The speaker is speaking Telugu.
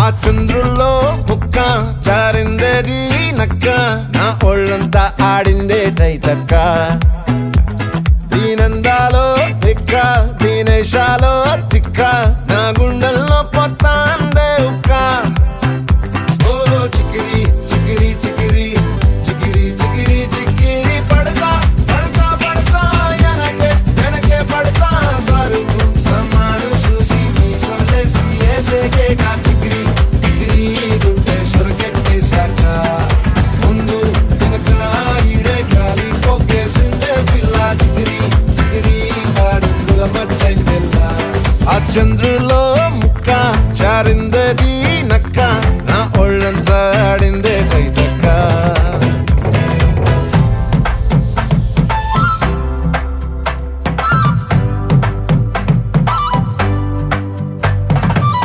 ఆ చంద్రుల్లో ముక్క జారిందేది నక్క నా ఒళ్ళంతా ఆడిందే తైతక్క దీనందాలో తిక్క దీనేశాలో తిక్క నా గుండెల్లో పొత్తాందే ఉక్క ఓ చికిరి చికిరి చికిరి చికిరి చికిరి చికిరి పడతా పడతా పడతా ఎనకే ఎనకే పడతా సరుకు సమాను చూసి మీ సొల్లేసి ఏసేకే